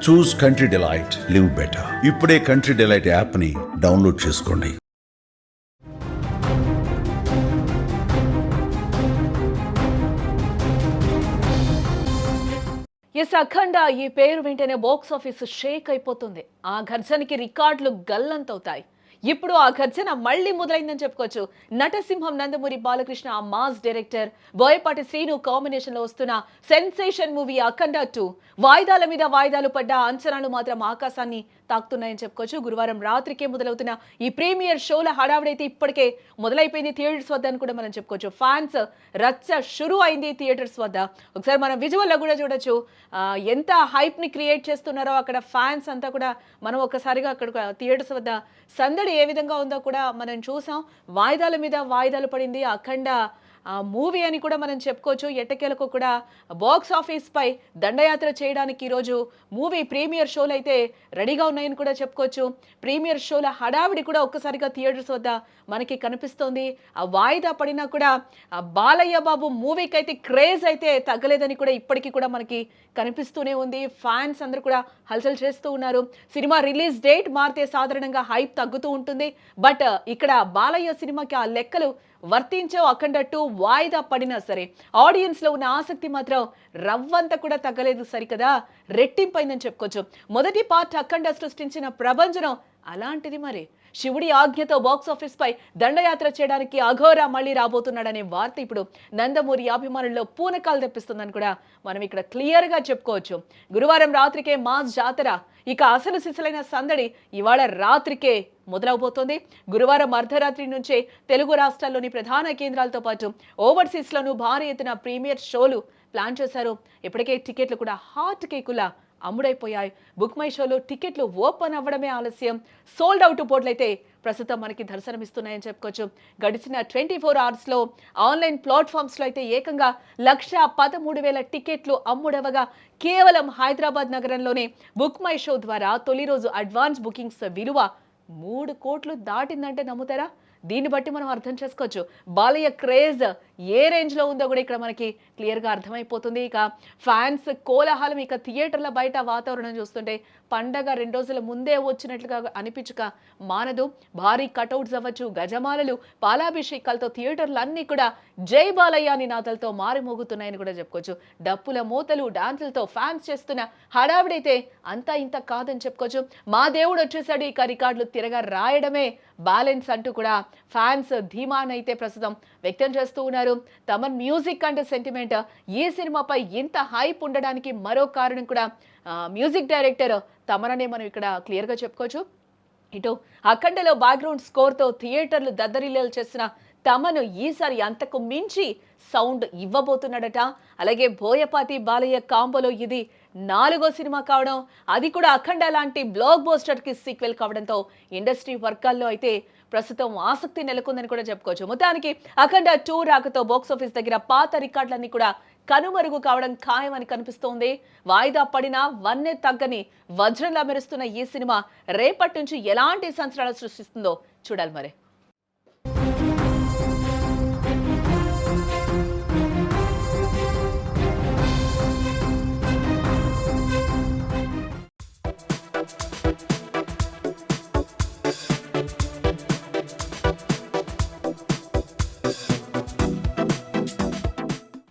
చూస్ country delight, live better. ఇప్పుడే country delight app ని download చేసుకోండి. ఎస్ అఖండ ఈ పేరు వింటేనే బాక్స్ ఆఫీస్ షేక్ అయిపోతుంది. ఆ ఘర్జనకి రికార్డులు గల్లంతవుతాయి. ఇప్పుడు ఆ ఘర్జన మళ్లీ మొదలైందని చెప్పుకోవచ్చు. నటసింహం నందమూరి బాలకృష్ణ ఆ mass director, Boyapati Srinu combination లో వస్తున్న సెన్సేషన్ మూవీ అఖండ 2 వాయిదాల మీద వాయిదాలు పడ్డ అంచనాలు మాత్రం ఆకాశాన్ని తాకుతున్నాయని చెప్పుకోవచ్చు. గురువారం రాత్రికే మొదలవుతున్న ఈ ప్రీమియర్ షోల హడావిడైతే ఇప్పటికే మొదలైపోయింది థియేటర్స్ వద్ద అని కూడా మనం చెప్పుకోవచ్చు. ఫ్యాన్స్ రచ్చ షురు అయింది థియేటర్స్ వద్ద. ఒకసారి మనం విజువల్ లో కూడా చూడొచ్చు ఎంత హైప్ ని క్రియేట్ చేస్తున్నారో అక్కడ ఫ్యాన్స్ అంతా కూడా. మనం ఒక్కసారిగా అక్కడ థియేటర్స్ వద్ద సందడి ఏ విధంగా ఉందో కూడా మనం చూసాం. వాయిదాల మీద వాయిదాలు పడింది అఖండ మూవీ అని కూడా మనం చెప్పుకోవచ్చు. ఎట్టకేలకు కూడా బాక్స్ ఆఫీస్ పై దండయాత్ర చేయడానికి ఈరోజు మూవీ ప్రీమియర్ షోలు అయితే రెడీగా ఉన్నాయని కూడా చెప్పుకోవచ్చు. ప్రీమియర్ షోల హడావిడి కూడా ఒక్కసారిగా థియేటర్స్ వద్ద మనకి కనిపిస్తోంది. ఆ వాయిదా పడినా కూడా బాలయ్య బాబు మూవీకి అయితే క్రేజ్ అయితే తగ్గలేదని కూడా ఇప్పటికీ కూడా మనకి కనిపిస్తూనే ఉంది. ఫ్యాన్స్ అందరూ కూడా హల్చల్ చేస్తూ ఉన్నారు. సినిమా రిలీజ్ డేట్ మారితే సాధారణంగా హైప్ తగ్గుతూ ఉంటుంది. బట్ ఇక్కడ బాలయ్య సినిమాకి ఆ లెక్కలు వర్తించో. అఖండ 2 వాయిదా పడినా సరే ఆడియన్స్ లో ఉన్న ఆసక్తి మాత్రం రవ్వంత కూడా తగ్గలేదు సరికదా, రెట్టింపైందని చెప్పుకోవచ్చు. మొదటి పార్ట్ అఖండ సృష్టించిన ప్రభంజనం అలాంటిది. మరి శివుడి ఆజ్ఞతో బాక్స్ ఆఫీస్ పై దండయాత్ర చేయడానికి అఘోరా మళ్ళీ రాబోతున్నాడనే వార్త ఇప్పుడు నందమూరి అభిమానుల్లో పూనకాలు తెప్పిస్తుందని కూడా మనం ఇక్కడ క్లియర్ గా చెప్పుకోవచ్చు. గురువారం రాత్రికే మాస్ జాతర, ఇక అసలు సిసలైన సందడి ఇవాళ రాత్రికే మొదలవబోతోంది. గురువారం అర్ధరాత్రి నుంచే తెలుగు రాష్ట్రాల్లోని ప్రధాన కేంద్రాలతో పాటు ఓవర్సీస్ లోనూ భారీ ఎత్తున ప్రీమియర్ షోలు ప్లాన్ చేశారు. ఇప్పటికే టికెట్లు కూడా హాట్ కేకులా అమ్ముడైపోయాయి. బుక్ మై షోలో టికెట్లు ఓపెన్ అవ్వడమే ఆలస్యం. సోల్డ్ అవుట్ బోర్డులు అయితే ప్రస్తుతం మనకి దర్శనమిస్తున్నాయని చెప్పుకోవచ్చు. గడిచిన 24 అవర్స్ లో ఆన్లైన్ ప్లాట్ఫామ్స్ లో అయితే ఏకంగా 1,13,000 టికెట్లు అమ్ముడవగా కేవలం హైదరాబాద్ నగరంలోనే బుక్ మై షో ద్వారా తొలి రోజు అడ్వాన్స్ బుకింగ్స్ విలువ 3 కోట్లు దాటిందంటే నమ్ముతారా? దీన్ని బట్టి మనం అర్థం చేసుకోవచ్చు బాలయ్య క్రేజ్ ఏ రేంజ్ లో ఉందో కూడా ఇక్కడ మనకి క్లియర్ గా అర్థమైపోతుంది. ఇక ఫ్యాన్స్ కోలాహలం, ఇక థియేటర్ల బయట వాతావరణం చూస్తుంటే పండగ 2 రోజుల ముందే వచ్చినట్లుగా అనిపించక మానదు. భారీ కటౌట్స్ అవ్వచ్చు, గజమాలలు, పాలాభిషేకాలతో థియేటర్లు అన్ని కూడా జై బాలయ్య నినాదాలతో మారిమోగుతున్నాయని కూడా చెప్పుకోవచ్చు. డప్పుల మూతలు, డాన్సులతో ఫ్యాన్స్ చేస్తున్న హడావిడైతే అంతా ఇంత కాదని చెప్పుకోవచ్చు. మా దేవుడు వచ్చేసాడు, ఇక రికార్డులు తిరగా రాయడమే బ్యాలెన్స్ అంటూ కూడా ఫ్యాన్స్ ధీమానైతే ప్రస్తుతం వ్యక్తం చేస్తూ ఉన్నారు. తమన్ మ్యూజిక్ అంటే సెంటిమెంట్ ఈ సినిమాపై ఇంత హైప్ ఉండడానికి మరో కారణం కూడా మ్యూజిక్ డైరెక్టర్ తమననే మనం ఇక్కడ క్లియర్ గా చెప్పుకోవచ్చు. ఇటు అఖండలో బ్యాక్గ్రౌండ్ స్కోర్ తో థియేటర్లు దద్దరిల్లేలా చేసిన తమను ఈసారి అంతకు మించి సౌండ్ ఇవ్వబోతున్నాడట. అలాగే బోయపాటి బాలయ్య కాంబోలో ఇది 4వ సినిమా కావడం, అది కూడా అఖండ లాంటి బ్లాక్ బస్టర్ కి సీక్వెల్ కావడంతో ఇండస్ట్రీ వర్గాల్లో అయితే ప్రస్తుతం ఆసక్తి నెలకొందని కూడా చెప్పుకోవచ్చు. మొత్తానికి అఖండ 2 రాకతో బాక్స్ ఆఫీస్ దగ్గర పాత రికార్డులన్నీ కూడా కనుమరుగు కావడం ఖాయమని కనిపిస్తోంది. వాయిదా పడినా వన్నె తగ్గని వజ్రంలా మెరుస్తున్న ఈ సినిమా రేపటి నుంచి ఎలాంటి సంచలనాలు సృష్టిస్తుందో చూడాలి మరి.